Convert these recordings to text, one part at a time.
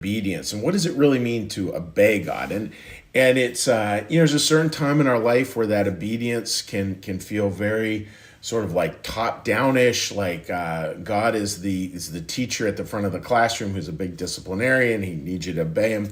obedience and what does it really mean to obey God? And it's there's a certain time in our life where that obedience can feel very sort of like top downish, like God is the teacher at the front of the classroom who's a big disciplinarian. He needs you to obey him,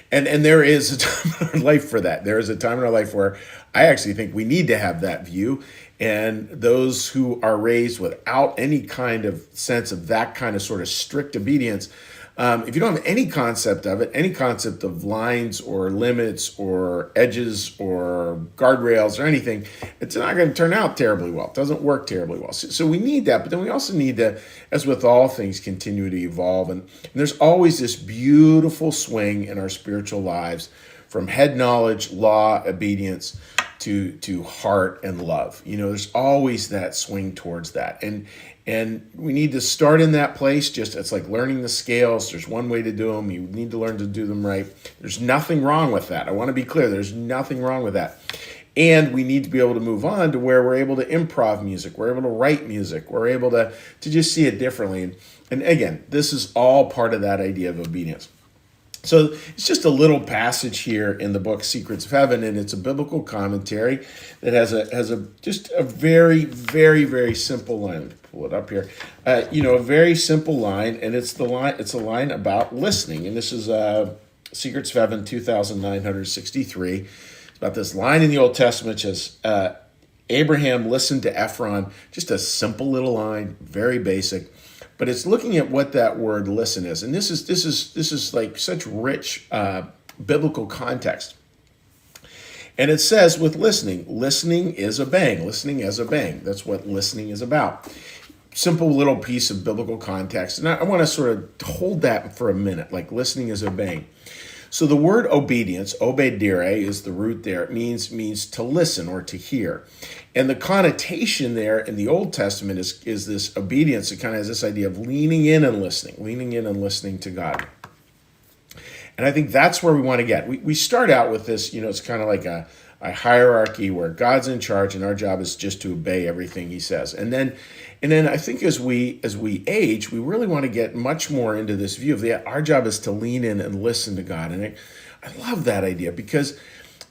and there is a time in our life for that. There is a time in our life where I actually think we need to have that view. And those who are raised without any kind of sense of that kind of sort of strict obedience, if you don't have any concept of it, any concept of lines or limits or edges or guardrails or anything, it's not going to turn out terribly well. It doesn't work terribly well. So we need that, but then we also need to, as with all things, continue to evolve. And there's always this beautiful swing in our spiritual lives from head knowledge, law, obedience, to heart and love. There's always that swing towards that. And we need to start in that place. Just it's like learning the scales. There's one way to do them. You need to learn to do them right. There's nothing wrong with that. I want to be clear. There's nothing wrong with that. And we need to be able to move on to where we're able to improv music. We're able to write music. We're able to just see it differently. And again, this is all part of that idea of obedience. So it's just a little passage here in the book Secrets of Heaven, and it's a biblical commentary that has a very, very, very simple line. Let me pull it up here. A very simple line, and it's a line about listening. And this is Secrets of Heaven 2963. It's about this line in the Old Testament that says, Abraham listened to Ephron. Just a simple little line, very basic. But it's looking at what that word listen is. And this is like such rich biblical context. And it says with listening is obeying. Listening is obeying. That's what listening is about. Simple little piece of biblical context. And I want to sort of hold that for a minute, like listening is obeying. So the word obedience, obedire, is the root there. It means to listen or to hear. And the connotation there in the Old Testament is this obedience. It kind of has this idea of leaning in and listening to God. And I think that's where we want to get. We start out with this, it's kind of like a hierarchy where God's in charge and our job is just to obey everything he says. And then I think as we age, we really want to get much more into this view of our job is to lean in and listen to God. And I love that idea because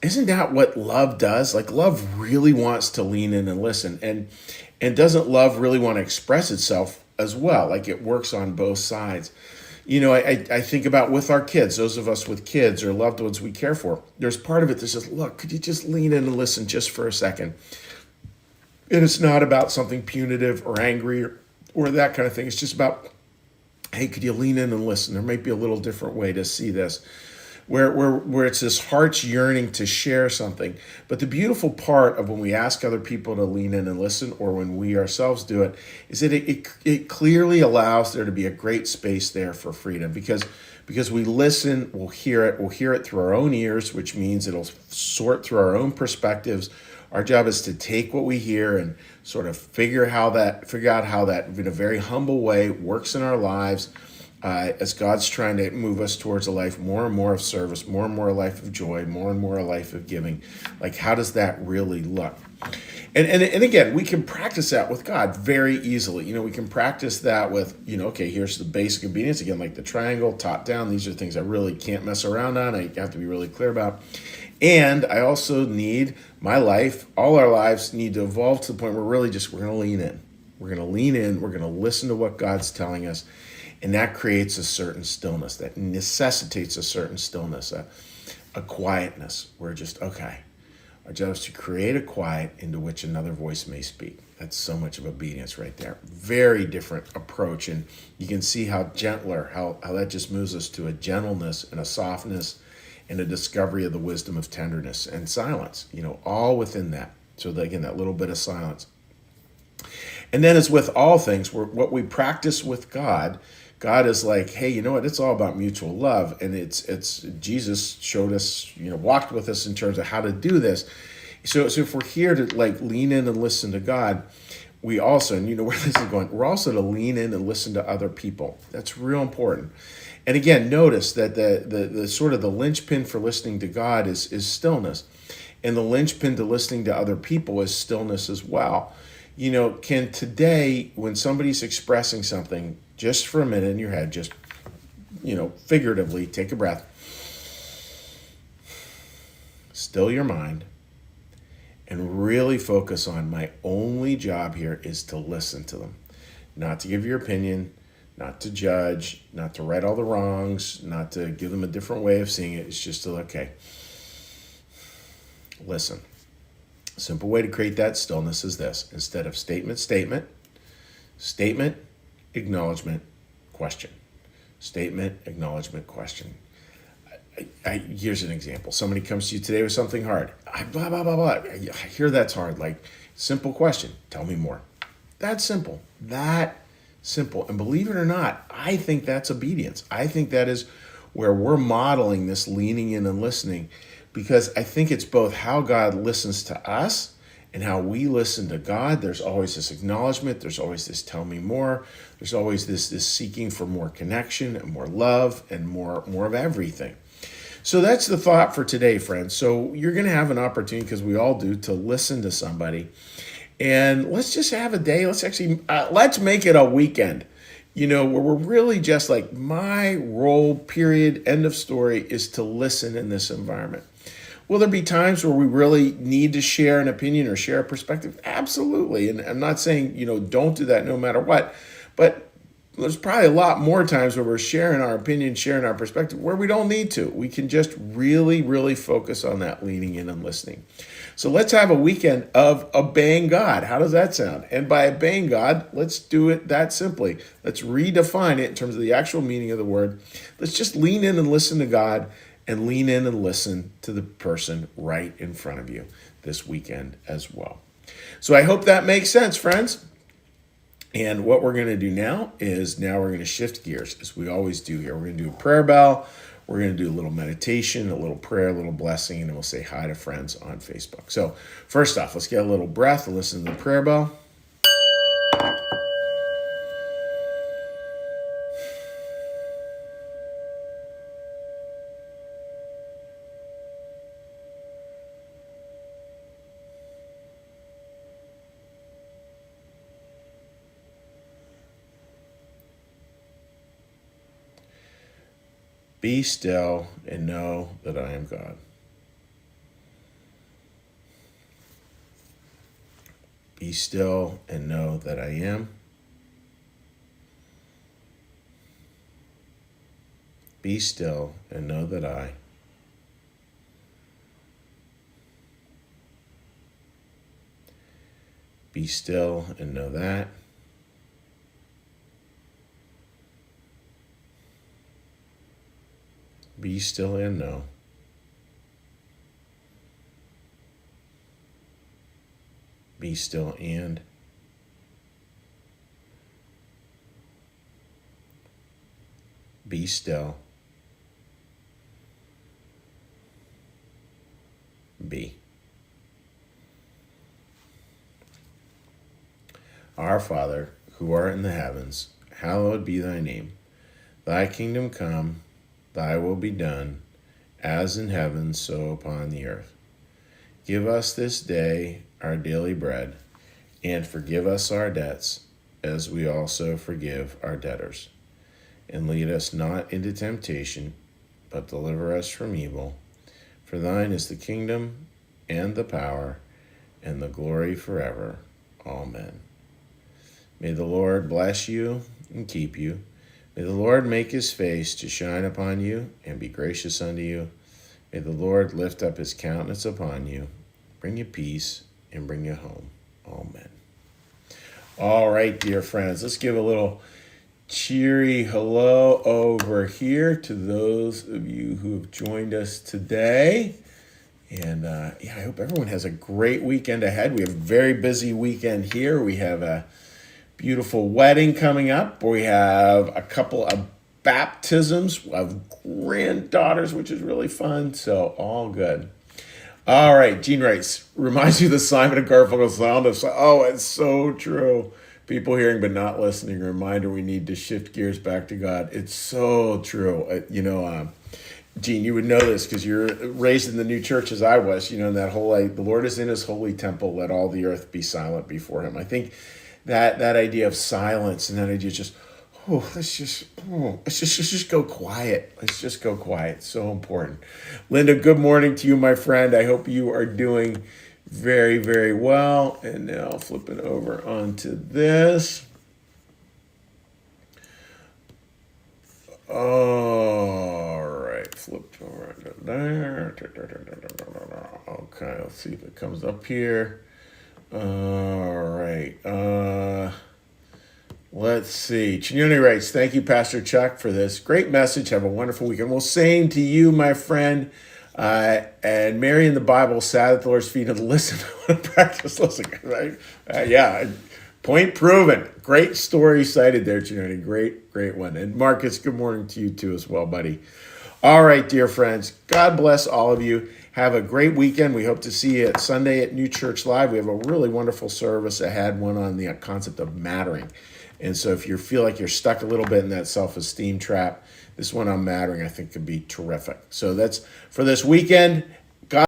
isn't that what love does? Like love really wants to lean in and listen. And doesn't love really want to express itself as well? Like it works on both sides. I think about with our kids, those of us with kids or loved ones we care for, there's part of it that says, look, could you just lean in and listen just for a second? And it's not about something punitive or angry or that kind of thing. It's just about, hey, could you lean in and listen? There might be a little different way to see this. Where it's this heart's yearning to share something. But the beautiful part of when we ask other people to lean in and listen, or when we ourselves do it, is that it clearly allows there to be a great space there for freedom. Because we listen, we'll hear it through our own ears, which means it'll sort through our own perspectives. Our job is to take what we hear and sort of figure out how that in a very humble way works in our lives. As God's trying to move us towards a life more and more of service, more and more a life of joy, more and more a life of giving. Like, how does that really look? And again, we can practice that with God very easily. We can practice that with, okay, here's the basic obedience. Again, like the triangle, top down. These are things I really can't mess around on. I have to be really clear about. And I also need my life, all our lives need to evolve to the point where we're going to lean in. We're going to lean in. We're going to listen to what God's telling us. And that creates a certain stillness, that necessitates a certain stillness, a quietness where just, okay, our job is to create a quiet into which another voice may speak. That's so much of obedience right there. Very different approach. And you can see how gentler, how that just moves us to a gentleness and a softness and a discovery of the wisdom of tenderness and silence, all within that. So again, that little bit of silence. And then as with all things, what we practice with God is like, hey, you know what? It's all about mutual love. And it's Jesus showed us, walked with us in terms of how to do this. So if we're here to like lean in and listen to God, we also, and where this is going, we're also to lean in and listen to other people. That's real important. And again, notice that the sort of the linchpin for listening to God is stillness. And the linchpin to listening to other people is stillness as well. Can today, when somebody's expressing something, just for a minute in your head, just figuratively, take a breath, still your mind, and really focus on my only job here is to listen to them, not to give your opinion, not to judge, not to right all the wrongs, not to give them a different way of seeing it. It's just to, okay, listen. Simple way to create that stillness is this. Instead of statement, acknowledgement, question. Statement, acknowledgement, question. Here's an example. Somebody comes to you today with something hard. Blah, blah, blah, blah. I hear that's hard. Like, simple question. Tell me more. That's simple. That simple. And believe it or not, I think that's obedience. I think that is where we're modeling this leaning in and listening, because I think it's both how God listens to us and how we listen to God. There's always this acknowledgement. There's always this tell me more. There's always this seeking for more connection and more love and more of everything. So that's the thought for today, friends. So you're going to have an opportunity, because we all do, to listen to somebody. And let's just have a day. Let's make it a weekend, where we're really just like, my role, period, end of story, is to listen in this environment. Will there be times where we really need to share an opinion or share a perspective? Absolutely. And I'm not saying, don't do that no matter what. But there's probably a lot more times where we're sharing our opinion, sharing our perspective, where we don't need to. We can just really, really focus on that leaning in and listening. So let's have a weekend of obeying God. How does that sound? And by obeying God, let's do it that simply. Let's redefine it in terms of the actual meaning of the word. Let's just lean in and listen to God, and lean in and listen to the person right in front of you this weekend as well. So I hope that makes sense, friends. And what we're going to do now we're going to shift gears, as we always do here. We're going to do a prayer bell. We're going to do a little meditation, a little prayer, a little blessing, and then we'll say hi to friends on Facebook. So first off, let's get a little breath and listen to the prayer bell. Be still and know that I am God. Be still and know that I am. Be still and know that I. Be still and know that. Be still and know. Be still and. Be still. Be. Our Father, who art in the heavens, hallowed be thy name. Thy kingdom come, thy will be done, as in heaven, so upon the earth. Give us this day our daily bread, and forgive us our debts, as we also forgive our debtors. And lead us not into temptation, but deliver us from evil. For thine is the kingdom, and the power, and the glory forever. Amen. May the Lord bless you and keep you. May the Lord make his face to shine upon you and be gracious unto you. May the Lord lift up his countenance upon you, bring you peace, and bring you home. Amen. All right, dear friends, let's give a little cheery hello over here to those of you who have joined us today. And I hope everyone has a great weekend ahead. We have a very busy weekend here. We have a beautiful wedding coming up. We have a couple of baptisms of granddaughters, which is really fun. So all good. All right, Gene Rice reminds you of the Simon & Garfunkel sound of, oh, it's so true. People hearing but not listening. A reminder, we need to shift gears back to God. It's so true. Gene, you would know this because you're raised in the new church as I was, in that whole, the Lord is in his holy temple, let all the earth be silent before him. I think that idea of silence and that idea of just, let's just go quiet. Let's just go quiet. So important. Linda, good morning to you, my friend. I hope you are doing very, very well. And now flipping over onto this. All right, flipped over to there. Okay, let's see if it comes up here. All right. Let's see. Chignoni writes, thank you, Pastor Chuck, for this great message. Have a wonderful weekend. Well, same to you, my friend. And Mary in the Bible sat at the Lord's feet and listened to practice listening. Right? Yeah, point proven. Great story cited there, Chignoni. Great one. And Marcus, good morning to you too as well, buddy. All right, dear friends. God bless all of you. Have a great weekend. We hope to see you at Sunday at New Church Live. We have a really wonderful service ahead, one on the concept of mattering. And so if you feel like you're stuck a little bit in that self-esteem trap, this one on mattering, I think, could be terrific. So that's for this weekend.